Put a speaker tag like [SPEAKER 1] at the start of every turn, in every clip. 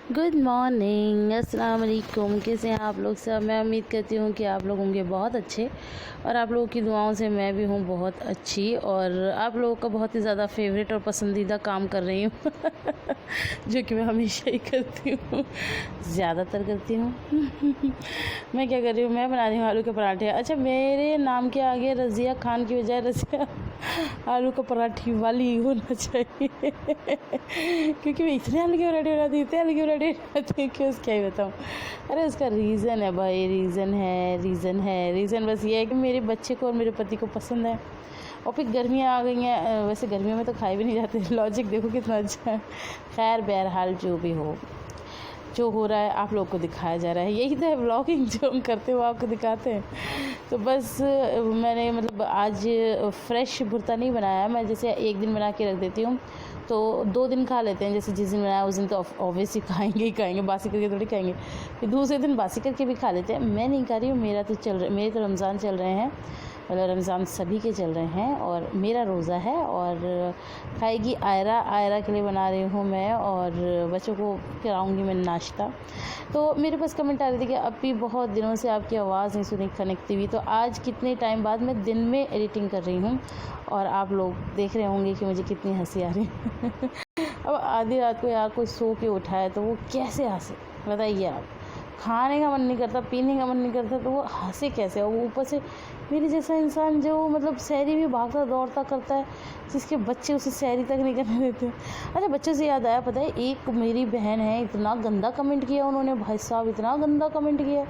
[SPEAKER 1] Good morning, अस्सलाम वालेकुम। कैसे हैं आप लोग सब? मैं उम्मीद करती हूँ कि आप लोग होंगे बहुत अच्छे और आप लोगों की दुआओं से मैं भी हूँ बहुत अच्छी और आप लोगों का बहुत ही ज़्यादा फेवरेट और पसंदीदा काम कर रही हूँ जो कि मैं हमेशा ही करती हूँ, ज़्यादातर करती हूँ। मैं क्या कर रही हूँ? मैं बना रही हूँ आलू के पराठे। अच्छा, मेरे नाम के आगे रज़िया खान की बजाय रज़िया आलू का पराठी वाली होना चाहिए क्योंकि मैं इतने आलू के पराठे बनाती हूँ, इतने आलू के पराठे बनाती हूँ कि उस क्या ही बताऊँ। अरे उसका रीज़न है भाई, रीज़न बस ये है कि मेरे बच्चे को और मेरे पति को पसंद है। और फिर गर्मियाँ आ गई हैं, वैसे गर्मियों में तो खाए भी नहीं जाते। लॉजिक देखो कितना अच्छा है। खैर बहरहाल जो भी हो, जो हो रहा है आप लोग को दिखाया जा रहा है। यही तो है ब्लॉगिंग, जो हम करते हो आपको दिखाते हैं। तो बस मैंने मतलब आज फ्रेश भुर्ता नहीं बनाया। मैं जैसे एक दिन बना के रख देती हूँ तो 2 दिन खा लेते हैं। जैसे जिस दिन बनाया उस दिन तो ऑब्वियसली खाएंगे ही खाएंगे, बासी करके थोड़ी खाएंगे। फिर दूसरे दिन बासी करके भी खा लेते हैं। मैं नहीं खा रही हूँ, मेरे तो रमज़ान चल रहे हैं, मतलब रमज़ान सभी के चल रहे हैं और मेरा रोज़ा है। और खाएगी आयरा के लिए बना रही हूँ मैं, और बच्चों को खिलाऊँगी मैं नाश्ता। तो मेरे पास कमेंट आ रही थी कि अब भी बहुत दिनों से आपकी आवाज़ नहीं सुनी खनकती हुई। तो आज कितने टाइम बाद मैं दिन में एडिटिंग कर रही हूँ और आप लोग देख रहे होंगे कि मुझे कितनी हंसी आ रही है। अब आधी रात को यार कोई सो के उठा है तो वो कैसे हंसे बताइए आप। खाने का मन नहीं करता, पीने का मन नहीं करता, तो वो हंसे कैसे? और वो ऊपर से मेरे जैसा इंसान जो मतलब शहरी भी भागता दौड़ता करता है, जिसके बच्चे उसे शहरी तक नहीं करने देते। अच्छा, बच्चों से याद आया, पता है एक मेरी बहन है, इतना गंदा कमेंट किया उन्होंने, भाई साहब इतना गंदा कमेंट किया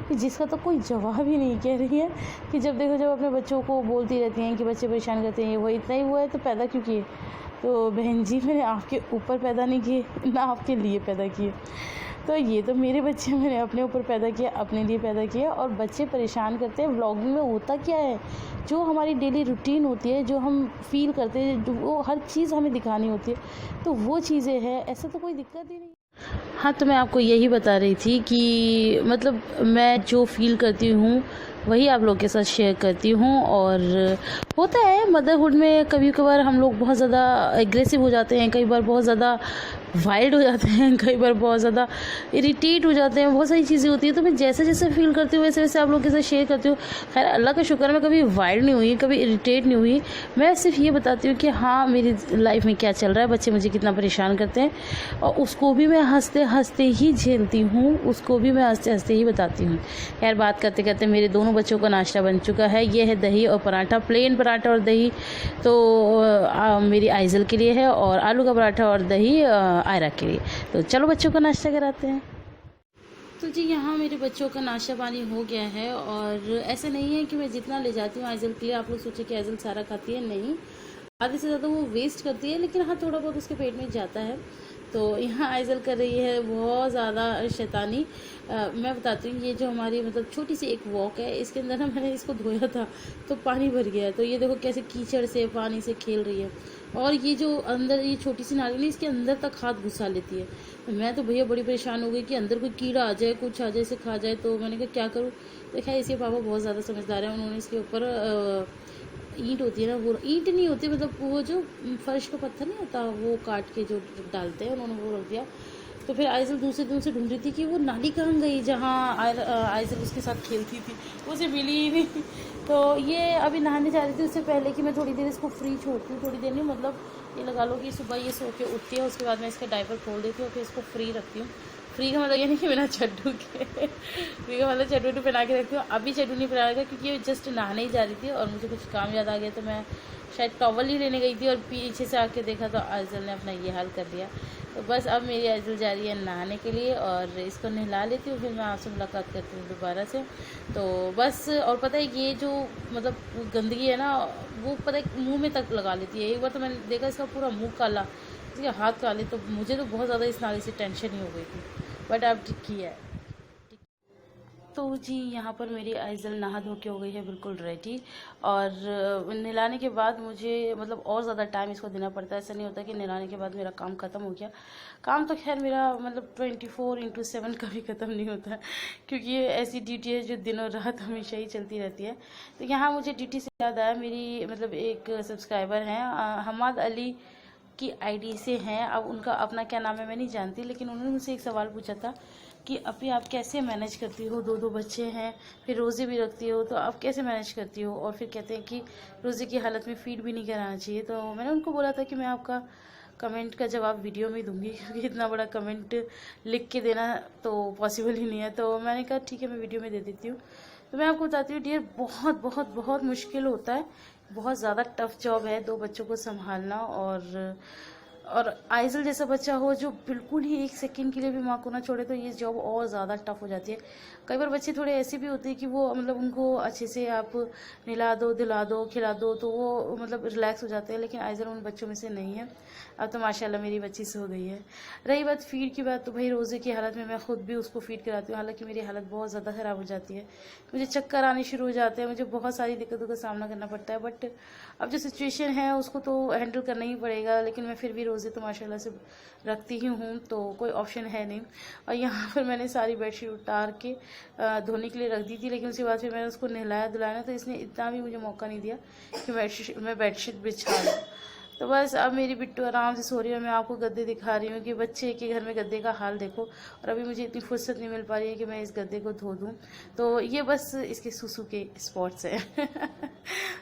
[SPEAKER 1] कि जिसका तो कोई जवाब ही नहीं। कह रही है कि जब देखो जब अपने बच्चों को बोलती रहती हैं कि बच्चे परेशान करते हैं, ये वो इतना ही हुआ है तो पैदा क्यों किए? तो बहन जी, मैंने आपके ऊपर पैदा नहीं किए ना आपके लिए पैदा किए। तो ये तो मेरे बच्चे मैंने अपने ऊपर पैदा किया, अपने लिए पैदा किया। और बच्चे परेशान करते हैं। व्लॉगिंग में होता क्या है, जो हमारी डेली रूटीन होती है, जो हम फील करते हैं, जो वो हर चीज़ हमें दिखानी होती है, तो वो चीज़ें हैं। ऐसा तो कोई दिक्कत ही नहीं। हाँ, तो मैं आपको यही बता रही थी कि मतलब मैं जो फ़ील करती हूँ वही आप लोग के साथ शेयर करती हूँ। और होता है मदरहुड में कभी कभार हम लोग बहुत ज़्यादा एग्रेसिव हो जाते हैं, कई बार बहुत ज़्यादा वाइल्ड हो जाते हैं, कई बार बहुत ज़्यादा इरिटेट हो जाते हैं, बहुत सारी चीज़ें होती हैं। तो मैं जैसे जैसे फील करती हूँ वैसे वैसे आप लोग के साथ शेयर करती हूँ। खैर अल्लाह का शुक्र, मैं कभी वाइल्ड नहीं हुई, कभी इरिटेट नहीं हुई। मैं सिर्फ ये बताती हूँ कि हाँ, मेरी लाइफ में क्या चल रहा है, बच्चे मुझे कितना परेशान करते हैं, और उसको भी मैं हंसते हंसते ही झेलती हूँ, उसको भी मैं हंसते हंसते ही बताती हूँ। खैर बात करते करते मेरे दोनों बच्चों का नाश्ता बन चुका है। ये है दही और पराठा, प्लेन पराठा और दही तो मेरी आइज़ल के लिए है, और आलू का पराठा और दही आयरा के लिए। तो चलो बच्चों का नाश्ता कराते हैं। तो जी यहाँ मेरे बच्चों का नाश्ता पानी हो गया है। और ऐसे नहीं है कि मैं जितना ले जाती हूँ आइज़ल के लिए, आप लोग सोचे कि आइज़ल सारा खाती है, नहीं, आधे से ज़्यादा वो वेस्ट करती है, लेकिन हाँ थोड़ा बहुत उसके पेट में जाता है। तो यहाँ आइज़ल कर रही है बहुत ज़्यादा शैतानी। मैं बताती हूँ, ये जो हमारी मतलब छोटी सी एक वॉक है, इसके अंदर ना मैंने इसको धोया था तो पानी भर गया है। तो ये देखो कैसे कीचड़ से पानी से खेल रही है। और ये जो अंदर ये छोटी सी नाली नहीं, इसके अंदर तक हाथ घुसा लेती है। तो मैं तो भैया बड़ी परेशान हो गई कि अंदर कोई कीड़ा आ जाए, कुछ आ जाए, इसे खा जाए। तो मैंने कहा क्या करूँ। तो खैर इसके पापा बहुत ज़्यादा समझदार हैं, उन्होंने इसके ऊपर ईंट होती है ना, वो ईंट नहीं होती, मतलब वो जो फर्श का पत्थर नहीं होता, वो काट के जो डालते हैं, उन्होंने वो रख दिया। तो फिर आइज़ल दूसरे दिन से ढूंढ रही थी कि वो नाली कहाँ गई जहाँ आइज़ल उसके साथ खेलती थी, उसे मिली ही नहीं। तो ये अभी नहाने जा रही थी, उससे पहले कि मैं थोड़ी देर इसको फ्री छोड़ती हूँ, थोड़ी देर नहीं मतलब ये लगा लो कि सुबह ये सो के उठती है, उसके बाद मैं इसका डायपर खोल देती हूँ, फिर इसको फ्री रखती हूँ। फ्री का मतलब ये नहीं कि बिना चड्डू के, फ्री का मतलब चड्डू पहना के रखती हूँ। अभी चड्डू नहीं पहना रखा क्योंकि ये जस्ट नहाने ही जा रही थी और मुझे कुछ काम याद आ गया, तो मैं शायद टॉवल ही लेने गई थी और पीछे से आके देखा तो आइज़ल ने अपना ये हाल कर दिया। तो बस अब मेरी आइज़ल जा रही है नहाने के लिए और इसको नहला लेती हूँ, फिर मैं आपसे मुलाकात करती हूँ दोबारा से। तो बस, और पता है ये जो मतलब गंदगी है ना, वो पता है मुँह में तक लगा लेती है। एक बार तो मैंने देखा इसका पूरा मुँह काला, इसके हाथ काले, तो मुझे तो बहुत ज़्यादा इस नाली से टेंशन ही हो गई थी, बट अब ठीक किया है। तो जी यहाँ पर मेरी आइज़ल नहा धो के हो गई है बिल्कुल रेडी। और नहलाने के बाद मुझे मतलब और ज़्यादा टाइम इसको देना पड़ता है। ऐसा नहीं होता कि नहलाने के बाद मेरा काम ख़त्म हो गया। काम तो खैर मेरा मतलब 24/7 कभी ख़त्म नहीं होता है, क्योंकि ये ऐसी ड्यूटी है जो दिनों रात हमेशा ही चलती रहती है। तो यहाँ मुझे ड्यूटी से याद आया, मेरी मतलब एक सब्सक्राइबर हैं हमाद अली की आईडी से हैं। अब उनका अपना क्या नाम है मैं नहीं जानती, लेकिन उन्होंने मुझसे एक सवाल पूछा था कि अभी आप कैसे मैनेज करती हो, दो बच्चे हैं, फिर रोज़े भी रखती हो, तो आप कैसे मैनेज करती हो। और फिर कहते हैं कि रोज़े की हालत में फीड भी नहीं कराना चाहिए। तो मैंने उनको बोला था कि मैं आपका कमेंट का जवाब वीडियो में दूंगी, क्योंकि इतना बड़ा कमेंट लिख के देना तो पॉसिबल ही नहीं है। तो मैंने कहा ठीक है, मैं वीडियो में दे देती हूँ। तो मैं आपको बताती हूँ डियर, बहुत बहुत बहुत मुश्किल होता है, बहुत ज़्यादा टफ जॉब है 2 बच्चों को संभालना। और आइजल जैसा बच्चा हो जो बिल्कुल ही 1 सेकंड के लिए भी माँ को ना छोड़े, तो ये जॉब और ज़्यादा टफ हो जाती है। कई बार बच्चे थोड़े ऐसे भी होते हैं कि वो मतलब उनको अच्छे से आप नहला दो, दिला दो, खिला दो, तो वो मतलब रिलैक्स हो जाते हैं, लेकिन आइजल उन बच्चों में से नहीं है। अब तो माशाल्लाह मेरी बच्ची सो गई है। रही बात फीड की बात, तो भाई रोज़े की हालत में मैं खुद भी उसको फीड कराती हूँ, हालांकि मेरी हालत बहुत ज़्यादा ख़राब हो जाती है, मुझे चक्कर आने शुरू हो जाते हैं, मुझे बहुत सारी दिक्कतों का सामना करना पड़ता है। बट अब जो सिचुएशन है उसको तो हैंडल करना ही पड़ेगा, लेकिन मैं फिर भी रोज़े तो माशाल्लाह से रखती ही हूँ, तो कोई ऑप्शन है नहीं। और यहाँ पर मैंने सारी बेडशीट उतार के धोने के लिए रख दी थी, लेकिन उसके बाद फिर मैंने उसको नहलाया धुलाया, तो इसने इतना भी मुझे मौका नहीं दिया कि मैं बेडशीट बिछा लूँ। तो बस अब मेरी बिट्टू आराम से सो रही है। मैं आपको गद्दे दिखा रही हूँ कि बच्चे के घर में गद्दे का हाल देखो, और अभी मुझे इतनी फुर्सत नहीं मिल पा रही है कि मैं इस गद्दे को धो दूँ। तो ये बस इसके सुसु के स्पॉट्स हैं।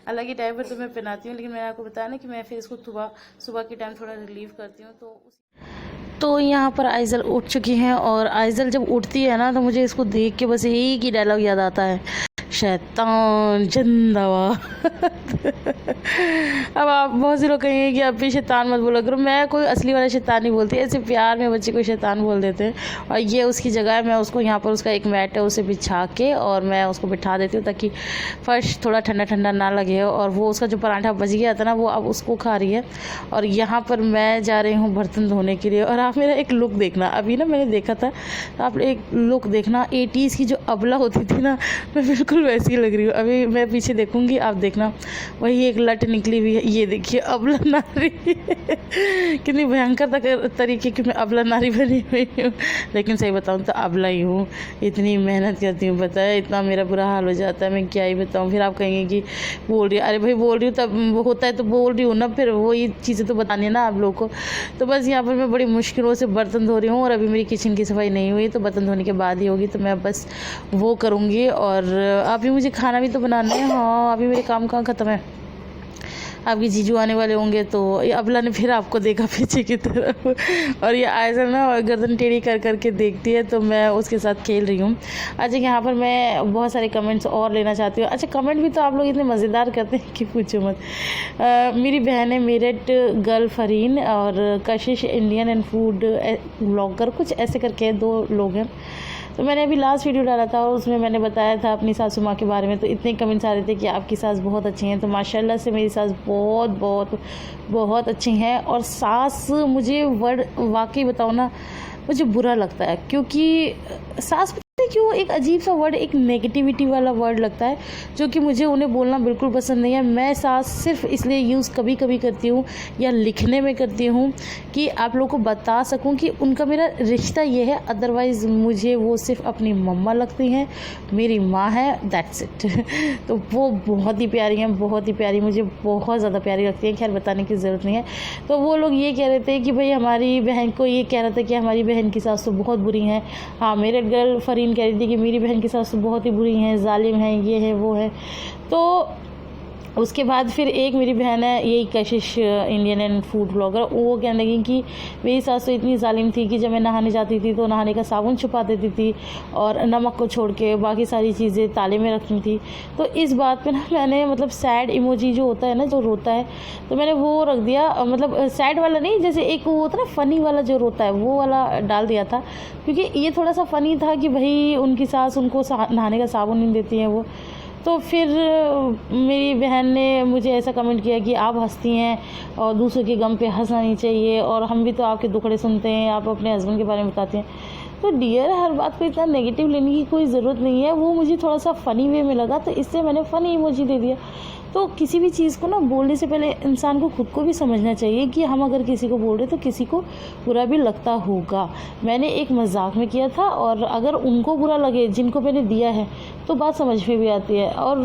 [SPEAKER 1] हालांकि टाइम पर तो मैं पहनाती हूँ, लेकिन मैंने आपको बताया ना कि मैं फिर इसको सुबह के टाइम थोड़ा रिलीव करती हूँ। तो यहाँ पर आइजल उठ चुकी हैं, और आइजल जब उठती है ना, तो मुझे इसको देख के बस एक ही डायलॉग याद आता है, शैतान जिंदाबाद। अब आप बहुत से लोग कहेंगे कि आप भी शैतान मत बोला करो, मैं कोई असली वाला शैतान नहीं बोलती, ऐसे प्यार में बच्चे को शैतान बोल देते हैं। और ये उसकी जगह है, मैं उसको यहाँ पर उसका एक मैट है उसे बिछा के और मैं उसको बिठा देती हूँ, ताकि फर्श थोड़ा ठंडा ठंडा ना लगे। और वो उसका जो पराठा बच गया था ना, वो अब उसको खा रही है। और यहाँ पर मैं जा रही हूँ बर्तन धोने के लिए। और आप मेरा एक लुक देखना, अभी ना मैंने देखा था, तो आप एक लुक देखना, 80s की जो अबला होती थी ना, मैं बिल्कुल वैसी लग रही हूँ। अभी मैं पीछे देखूंगी, आप देखना, वही एक लट निकली हुई है। ये देखिए अबला नारी। कितनी भयंकर तरीके की मैं अबला नारी बनी हुई हूँ, लेकिन सही बताऊँ तो अबला ही हूँ। इतनी मेहनत करती हूँ, पता है, इतना मेरा बुरा हाल हो जाता है, मैं क्या ही बताऊँ। फिर आप कहेंगे कि बोल रही है, अरे भाई बोल रही हूँ तब होता है तो बोल रही हूँ ना, फिर वही चीज़ें तो बतानी है ना आप लोगों को। तो बस यहाँ पर मैं बड़ी मुश्किलों से बर्तन धो रही हूँ, और अभी मेरी किचन की सफाई नहीं हुई, तो बर्तन धोने के बाद ही होगी, तो मैं बस वो करूँगी। और अभी मुझे खाना भी तो बनाना है। हाँ, अभी मेरे काम कहाँ ख़त्म है, आपके जीजू आने वाले होंगे। तो ये अबला ने फिर आपको देखा पीछे की तरफ, और ये आयसा ना गर्दन टेढ़ी कर करके देखती है, तो मैं उसके साथ खेल रही हूँ। अच्छा, यहाँ पर मैं बहुत सारे कमेंट्स और लेना चाहती हूँ। अच्छा, कमेंट भी तो आप लोग इतने मज़ेदार करते हैं कि पूछो मत। मेरी बहन है मेरठ गर्ल फरीन, और कशिश इंडियन एंड फूड ब्लॉगर, कुछ ऐसे करके 2 लोग हैं। तो मैंने अभी लास्ट वीडियो डाला था, और उसमें मैंने बताया था अपनी सासू माँ के बारे में, तो इतने कमेंट्स आ रहे थे कि आपकी सास बहुत अच्छी हैं। तो माशाल्लाह से मेरी सास बहुत बहुत बहुत अच्छी हैं। और सास, मुझे वर्ड वाकई बताओ ना, मुझे बुरा लगता है, क्योंकि सास क्यों एक अजीब सा वर्ड, एक नेगेटिविटी वाला वर्ड लगता है, जो कि मुझे उन्हें बोलना बिल्कुल पसंद नहीं है। मैं सास सिर्फ इसलिए यूज़ कभी कभी करती हूँ, या लिखने में करती हूँ, कि आप लोगों को बता सकूँ कि उनका मेरा रिश्ता ये है। अदरवाइज़ मुझे वो सिर्फ अपनी मम्मा लगती हैं, मेरी माँ है, दैट्स इट। तो वो बहुत ही प्यारी हैं, बहुत ही प्यारी, मुझे बहुत ज़्यादा प्यारी लगती है। खैर, बताने की ज़रूरत नहीं है। तो वो लोग ये कह रहे थे कि भाई हमारी बहन को ये कह रहा था कि हमारी बहन की सास तो बहुत बुरी हैं। हाँ, मेरे गर्ल फरीन कह रही थी कि मेरी बहन की सास तो बहुत ही बुरी हैं, जालिम हैं, ये है वो है। तो उसके बाद फिर एक मेरी बहन है, यही कशिश इंडियन एंड फूड ब्लॉगर, वो कहने लगी कि मेरी सास तो इतनी जालिम थी कि जब मैं नहाने जाती थी तो नहाने का साबुन छुपा देती थी, और नमक को छोड़ के बाकी सारी चीज़ें ताले में रखती थी। तो इस बात पे ना मैंने मतलब सैड इमोजी जो होता है ना, जो रोता है, तो मैंने वो रख दिया, मतलब सैड वाला नहीं, जैसे एक वो होता है ना फ़नी वाला जो रोता है, वो वाला डाल दिया था, क्योंकि ये थोड़ा सा फ़नी था कि भाई उनकी सास उनको नहाने का साबुन नहीं देती है वो। तो फिर मेरी बहन ने मुझे ऐसा कमेंट किया कि आप हंसती हैं और दूसरों के गम पे हंसना नहीं चाहिए, और हम भी तो आपके दुखड़े सुनते हैं, आप अपने हस्बैंड के बारे में बताते हैं। तो डियर, हर बात को इतना नेगेटिव लेने की कोई ज़रूरत नहीं है। वो मुझे थोड़ा सा फ़नी वे में लगा, तो इससे मैंने फ़नी इमोजी दे दिया। तो किसी भी चीज़ को ना बोलने से पहले इंसान को खुद को भी समझना चाहिए कि हम अगर किसी को बोल रहे तो किसी को बुरा भी लगता होगा। मैंने एक मजाक में किया था, और अगर उनको बुरा लगे जिनको मैंने दिया है, तो बात समझ में भी आती है। और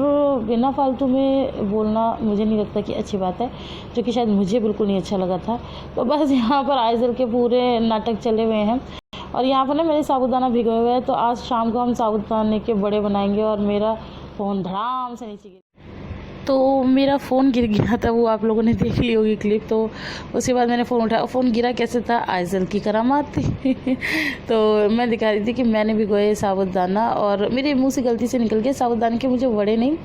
[SPEAKER 1] बिना फालतू में बोलना मुझे नहीं लगता कि अच्छी बात है, जो कि शायद मुझे बिल्कुल नहीं अच्छा लगा था। तो बस यहाँ पर आइज़ल के पूरे नाटक चले हुए हैं। और यहाँ पर ना मैंने साबूदाना भिगोए हुए हैं, तो आज शाम को हम साबूदाने के बड़े बनाएंगे। और मेरा फ़ोन धड़ाम से नीचे गिर, तो मेरा फ़ोन गिर गया था, वो आप लोगों ने देख ली होगी क्लिप। तो उसके बाद मैंने फ़ोन उठाया, फ़ोन गिरा कैसे था, आइज़ल की करामात थी। तो मैं दिखा रही थी कि मैंने भिगोए साबूदाना, और मेरे मुंह से गलती से निकल गया साबूदाने के, मुझे वड़े नहीं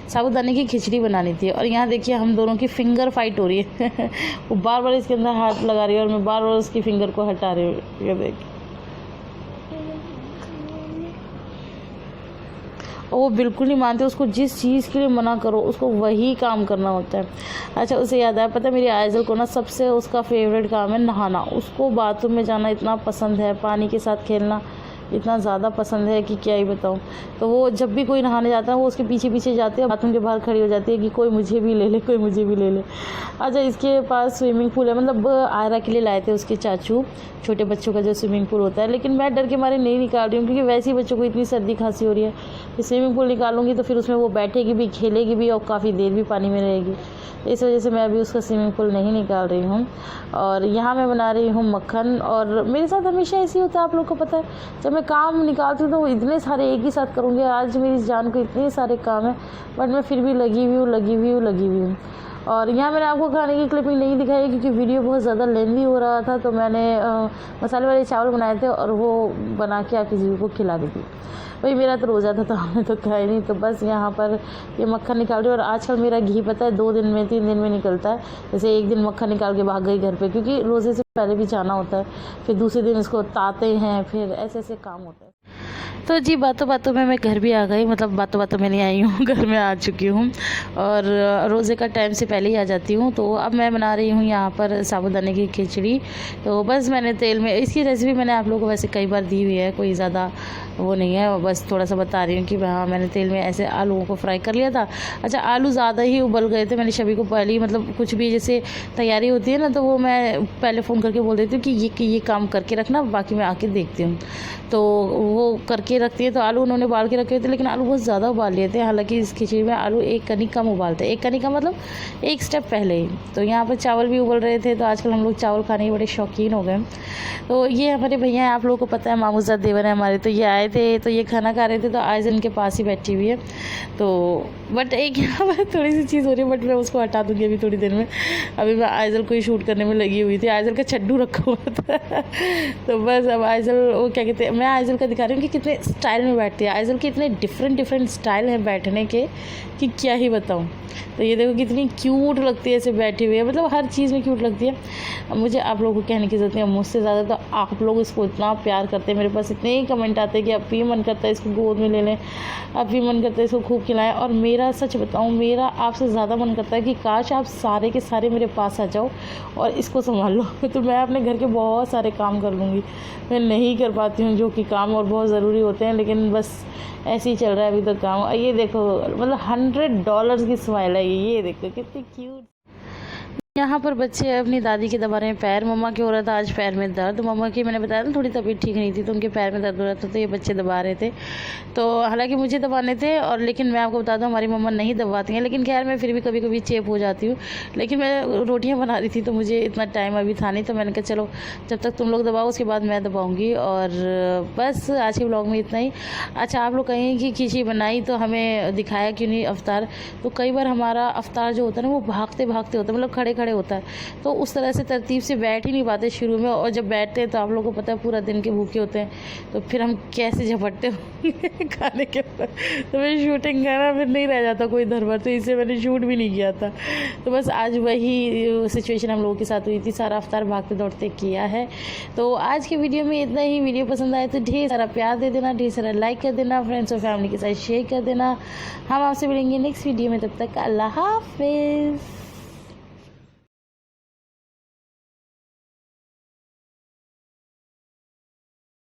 [SPEAKER 1] साबूदाने की खिचड़ी बनानी थी। और यहाँ देखिए हम दोनों की फिंगर फाइट हो रही है। वो बार बार इसके अंदर हाथ लगा रही है और मैं बार बार उसकी फिंगर को हटा रही हूँ। ये देखिए, और वो बिल्कुल नहीं मानते। उसको जिस चीज़ के लिए मना करो उसको वही काम करना होता है। अच्छा, उसे याद आया, पता है मेरी आइज़ल को ना सबसे उसका फेवरेट काम है नहाना। उसको बाथरूम में जाना इतना पसंद है, पानी के साथ खेलना इतना ज़्यादा पसंद है कि क्या ही बताऊँ। तो वो जब भी कोई नहाने जाता है वो उसके पीछे पीछे जाती है, बाथरूम के बाहर खड़ी हो जाती है कि कोई मुझे भी ले ले, कोई मुझे भी ले ले। अच्छा, इसके पास स्विमिंग पूल है, मतलब आयरा के लिए लाए थे उसके चाचू, छोटे बच्चों का जो स्विमिंग पूल होता है। लेकिन मैं डर के मारे नहीं निकाल रही हूँ, क्योंकि वैसे ही बच्चों को इतनी सर्दी खांसी हो रही है कि स्विमिंग पूल निकालूंगी तो फिर उसमें वो बैठेगी भी, खेलेगी भी और काफ़ी देर भी पानी में रहेगी। इस वजह से मैं अभी उसका स्विमिंग पूल नहीं निकाल रही हूँ। और यहाँ मैं बना रही हूँ मक्खन। और मेरे साथ हमेशा ऐसे ही होता है, आप लोग को पता है, जब मैं काम निकालती हूँ तो वो इतने सारे एक ही साथ करूँगी। आज मेरी जान को इतने सारे काम है, बट मैं फिर भी लगी हुई हूँ। और यहाँ मैंने आपको खाने की क्लिपिंग नहीं दिखाई क्योंकि वीडियो बहुत ज़्यादा लेंदी हो रहा था। तो मैंने मसाले वाले चावल बनाए थे और वो बना के आके जी को खिला दी थी। भाई मेरा तो रोज़ा था तो हमने तो खाया नहीं। तो बस यहाँ पर ये मक्खन निकाल रही हूँ। और आजकल मेरा घी पता है 2 दिन में 3 दिन में निकलता है। जैसे एक दिन मक्खन निकाल के भाग गई घर पे, क्योंकि रोज़े से पहले भी जाना होता है, फिर दूसरे दिन इसको ताते हैं, फिर ऐसे ऐसे काम होता है। तो जी बातों बातों में मैं घर भी आ गई, मतलब बातों बातों में नहीं आई हूँ, घर में आ चुकी हूँ। और रोज़े का टाइम से पहले ही आ जाती हूँ। तो अब मैं बना रही हूँ यहाँ पर साबूदाने की खिचड़ी। तो बस मैंने तेल में, इसकी रेसिपी मैंने आप लोगों को वैसे कई बार दी हुई है, कोई ज़्यादा वो नहीं है, बस थोड़ा सा बता रही हूँ कि हाँ मैंने तेल में ऐसे आलूओं को फ्राई कर लिया था। अच्छा, आलू ज़्यादा ही उबल गए थे। मैंने शबी को पहले ही, मतलब कुछ भी जैसे तैयारी होती है ना, तो वो मैं पहले फ़ोन करके बोल देती हूँ कि ये काम करके रखना, बाकी मैं आके देखती हूँ। तो वो करके रखती है। तो आलू उन्होंने उबाल के रखे थे, लेकिन आलू बहुत ज़्यादा उबाल लिए थे। हालांकि इस खिचड़ी में आलू एक कनी कम उबालते हैं, एक कनी का मतलब एक स्टेप पहले ही। तो यहाँ पर चावल भी उबल रहे थे। तो आजकल हम लोग चावल खाने के बड़े शौकीन हो गए। तो ये हमारे भैया हैं, आप लोगों को पता है, मामूज़ाद देवर है हमारे। तो ये आए थे, तो ये खाना खा रहे थे। तो आइज़ल इनके पास ही बैठी हुई है। तो बट एक यहाँ पर थोड़ी सी चीज़ हो रही है, बट मैं उसको हटा दूँगी अभी थोड़ी देर में। अभी मैं आइज़ल को ही शूट करने में लगी हुई थी। आइज़ल का छड्डू रखा हुआ था। तो बस अब आइज़ल, वो क्या कहते हैं, मैं आइज़ल का दिखा रही हूँ कि कितने स्टाइल में बैठती है। आइज़ल के इतने डिफरेंट स्टाइल हैं बैठने के कि क्या ही बताऊँ। तो ये देखो कितनी क्यूट लगती है ऐसे बैठी हुई है, मतलब हर चीज़ में क्यूट लगती है। अब मुझे आप लोगों को कहने की ज़रूरत नहीं है, मुझसे ज़्यादा तो आप लोग इसको इतना प्यार करते हैं। मेरे पास इतने ही कमेंट आते हैं कि अब भी मन करता है इसको गोद में ले लें, अब भी मन करता है इसको खूब खिलाएं। और मेरा सच बताऊं, मेरा आपसे ज़्यादा मन करता है कि काश आप सारे के सारे मेरे पास आ जाओ और इसको संभाल लो। तो मैं अपने घर के बहुत सारे काम कर लूँगी। मैं नहीं कर पाती हूँ जो कि काम और बहुत ज़रूरी होते हैं, लेकिन बस ऐसे ही चल रहा है अभी तक काम। ये देखो, मतलब $100 की स्माइल है ये देखो कितनी क्यूट। यहाँ पर बच्चे अपनी दादी के दबा रहे हैं पैर। मम्मा की हो रहा था आज पैर में दर्द। मम्मा की मैंने बताया ना थोड़ी तबीयत ठीक नहीं थी, तो उनके पैर में दर्द हो रहा था, तो ये बच्चे दबा रहे थे। तो हालांकि मुझे दबाने थे, और लेकिन मैं आपको बता दूँ हमारी मम्मा नहीं दबाती हैं। लेकिन खैर मैं फिर भी कभी कभी चेप हो जाती हूँ। लेकिन मैं रोटियाँ बना रही थी तो मुझे इतना टाइम अभी था नहीं, तो मैंने कहा चलो जब तक तुम लोग दबाओ उसके बाद मैं दबाऊँगी। और बस आज के ब्लॉग में इतना ही। अच्छा, आप लोग कहें कि खिचड़ी बनाई तो हमें दिखाया क्यों नहीं अफ्तार। तो कई बार हमारा अफ्तार जो होता है ना वो भागते भागते होता है, मतलब खड़े खड़े होता है। तो उस तरह से तरतीब से बैठ ही नहीं पाते शुरू में। और जब बैठते हैं तो आप लोगों को पता है पूरा दिन के भूखे होते हैं, तो फिर हम कैसे झपटते होंगे खाने के ऊपर। तो मैं शूटिंग करना फिर नहीं रह जाता कोई धरभर, तो इससे मैंने शूट भी नहीं किया था। तो बस आज वही सिचुएशन हम लोगों के साथ हुई थी, सारा अफ्तार भागते दौड़ते किया है। तो आज के वीडियो में इतना ही। वीडियो पसंद आए तो ढेर सारा प्यार दे देना, ढेर सारा लाइक कर देना, फ्रेंड्स और फैमिली के साथ शेयर कर देना। हम आपसे मिलेंगे नेक्स्ट वीडियो में, तब तक अल्लाह हाफिज़।